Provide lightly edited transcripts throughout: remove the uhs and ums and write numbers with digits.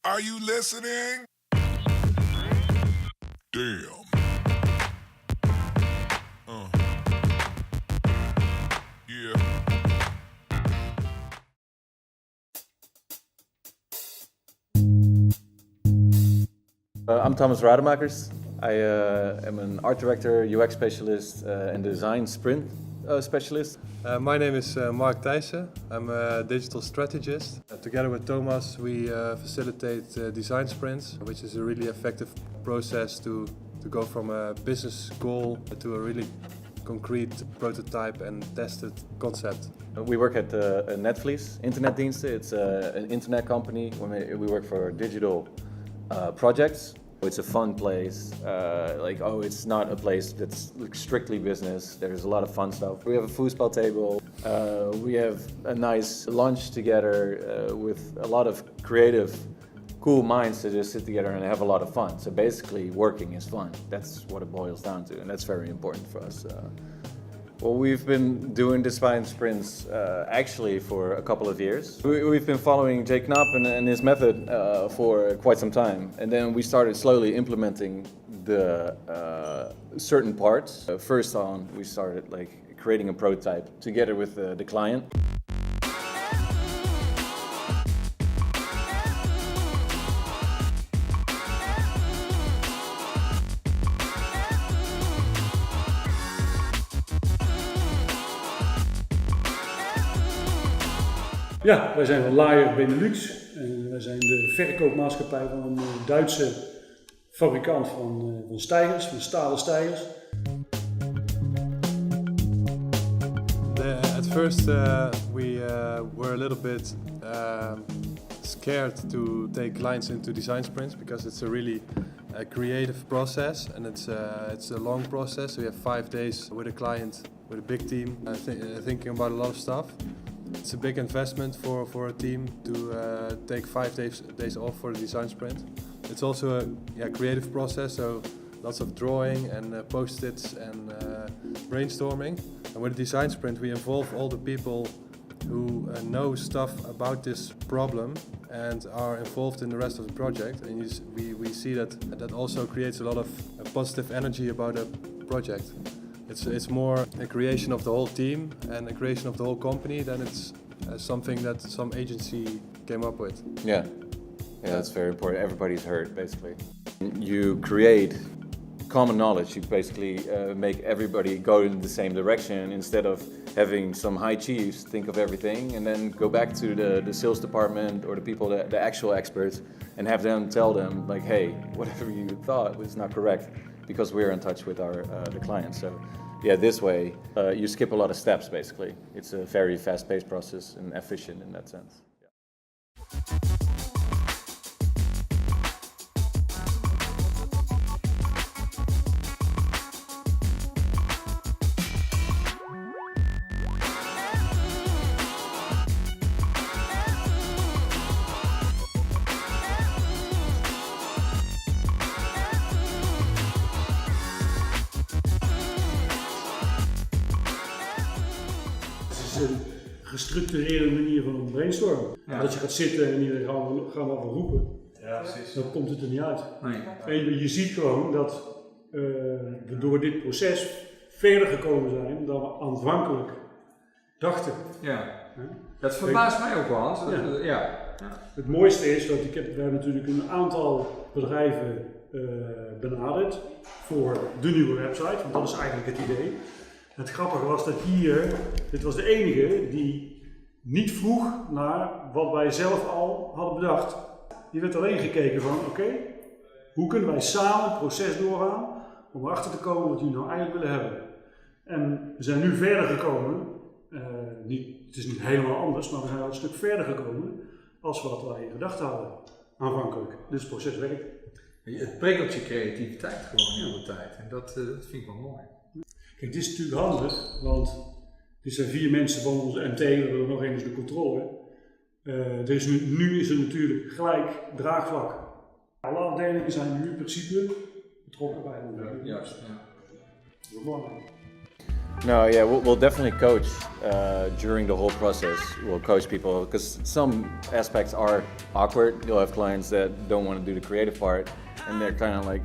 Are you listening? Damn. Yeah. I'm Thomas Rademakers. I am an art director, UX specialist, and design sprint specialist. My name is Mark Thijssen. I'm a digital strategist. Together with Thomas, we facilitate design sprints, which is a really effective process to go from a business goal to a really concrete prototype and tested concept. We work at Netvlies, internetdiensten. It's an internet company. We work for digital projects. It's a fun place, it's not a place that's strictly business. There's a lot of fun stuff. We have a foosball table. We have a nice lunch together with a lot of creative, cool minds to just sit together and have a lot of fun. So basically, working is fun. That's what it boils down to, and that's very important for us. Well, we've been doing design sprints actually for a couple of years. We've been following Jay Knapp and his method for quite some time. And then we started slowly implementing the certain parts. First on, we started creating a prototype together with the client. Ja, wij zijn van Laaier Benelux en wij zijn de verkoopmaatschappij van een Duitse fabrikant van stijgers, van stalen stijgers. At first we were a little bit scared to take clients into design sprints because it's a really creative process and it's a long process. So we have 5 days with a client, with a big team, thinking about a lot of stuff. It's a big investment for a team to take 5 days off for the design sprint. It's also a creative process, so lots of drawing and post-its and brainstorming. And with the design sprint we involve all the people who know stuff about this problem and are involved in the rest of the project. And we see that also creates a lot of positive energy about a project. It's more a creation of the whole team and a creation of the whole company than it's something that some agency came up with. Yeah, that's very important. Everybody's heard, basically. You create common knowledge. You basically make everybody go in the same direction instead of having some high chiefs think of everything and then go back to the sales department or the people, the actual experts, and have them tell them hey, whatever you thought was not correct, because we're in touch with the clients. So yeah, this way you skip a lot of steps basically. It's a very fast-paced process and efficient in that sense. Yeah. Een gestructureerde manier van een brainstormen. Ja. Dat je gaat zitten en iedereen gaan we wel roepen. Ja, precies. Dan komt het er niet uit. Nee. En je ziet gewoon dat we door dit proces verder gekomen zijn dan we aanvankelijk dachten. Ja. Dat verbaast mij ook wel. Ja. Het mooiste is dat we hebben natuurlijk een aantal bedrijven benaderd voor de nieuwe website, want dat is eigenlijk het idee. Het grappige was dat dit was de enige die niet vroeg naar wat wij zelf al hadden bedacht. Hier werd alleen gekeken van oké, hoe kunnen wij samen het proces doorgaan om erachter te komen wat jullie nou eigenlijk willen hebben. En we zijn nu verder gekomen, het is niet helemaal anders, maar we zijn al een stuk verder gekomen als wat wij gedacht hadden aanvankelijk. Dus het proces werkt. Het prikkelt je creativiteit gewoon heel de tijd en dat vind ik wel mooi. Kijk, dit is natuurlijk handig, want er zijn 4 mensen van onze MT, we hebben nog eens de controle. Nu is er natuurlijk gelijk draagvlak. Alle afdelingen zijn nu in principe betrokken bij ons. Juist. Dat is belangrijk. No, yeah, we'll definitely coach during the whole process. We'll coach people because some aspects are awkward. You'll have clients that don't want to do the creative part, and they're kind of like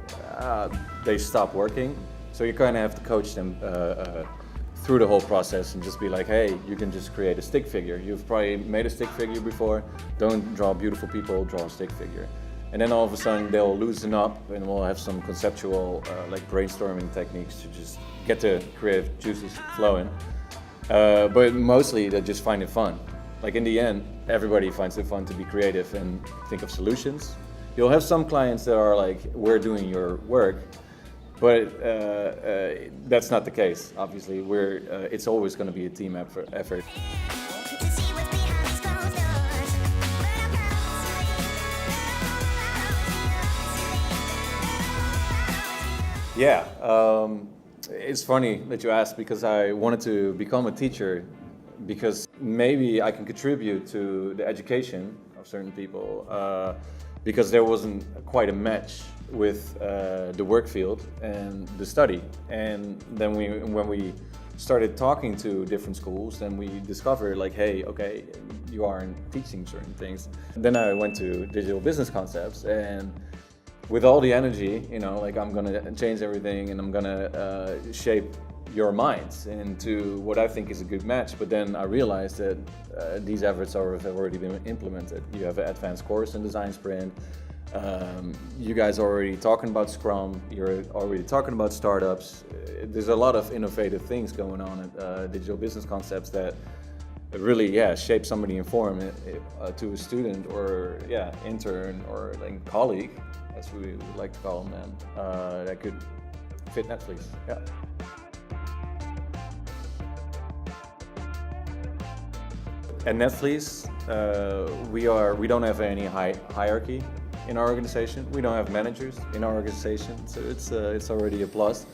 they stop working. So you kind of have to coach them through the whole process and just be like, hey, you can just create a stick figure. You've probably made a stick figure before. Don't draw beautiful people, draw a stick figure. And then all of a sudden they'll loosen up and we'll have some conceptual like brainstorming techniques to just get the creative juices flowing. But mostly they just find it fun. Like in the end, everybody finds it fun to be creative and think of solutions. You'll have some clients that are like, we're doing your work, but that's not the case. Obviously, it's always going to be a team effort. Yeah, it's funny that you asked because I wanted to become a teacher because maybe I can contribute to the education of certain people because there wasn't quite a match with the work field and the study. And then when we started talking to different schools, then we discovered like, hey, okay, you aren't teaching certain things. Then I went to digital business concepts and with all the energy, you know, like I'm gonna change everything and I'm gonna shape your minds into what I think is a good match. But then I realized that these efforts have already been implemented. You have an advanced course in design sprint. You guys are already talking about Scrum. You're already talking about startups. There's a lot of innovative things going on at Digital Business Concepts that really, shape somebody in form to a student or intern or like colleague, as we would like to call them, and that could fit Netvlies. Yeah. At Netvlies, we don't have any hierarchy in our organization. We don't have managers in our organization, so it's already a plus.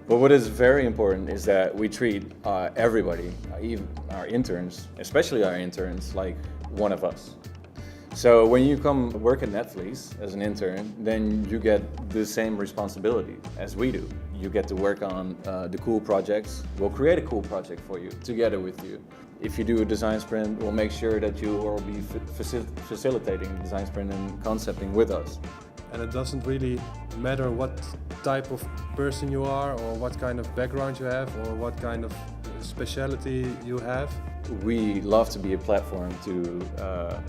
But what is very important is that we treat everybody, even our interns, especially our interns, like one of us. So when you come work at Netvlies as an intern, then you get the same responsibility as we do. You get to work on the cool projects. We'll create a cool project for you together with you. If you do a design sprint, we'll make sure that you will be facilitating design sprint and concepting with us. And it doesn't really matter what type of person you are or what kind of background you have or what kind of specialty you have. We love to be a platform to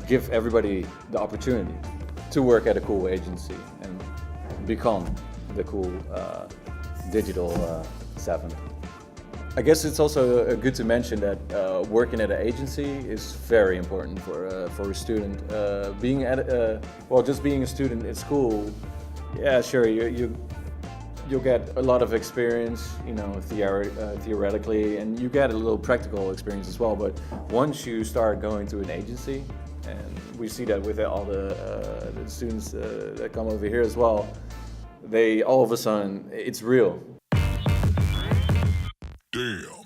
give everybody the opportunity to work at a cool agency and become the cool digital savant. I guess it's also good to mention that working at an agency is very important for a student. Just being a student at school, sure, you'll get a lot of experience, you know, theoretically, and you get a little practical experience as well. But once you start going to an agency, and we see that with all the students that come over here as well, they all of a sudden it's real. Damn.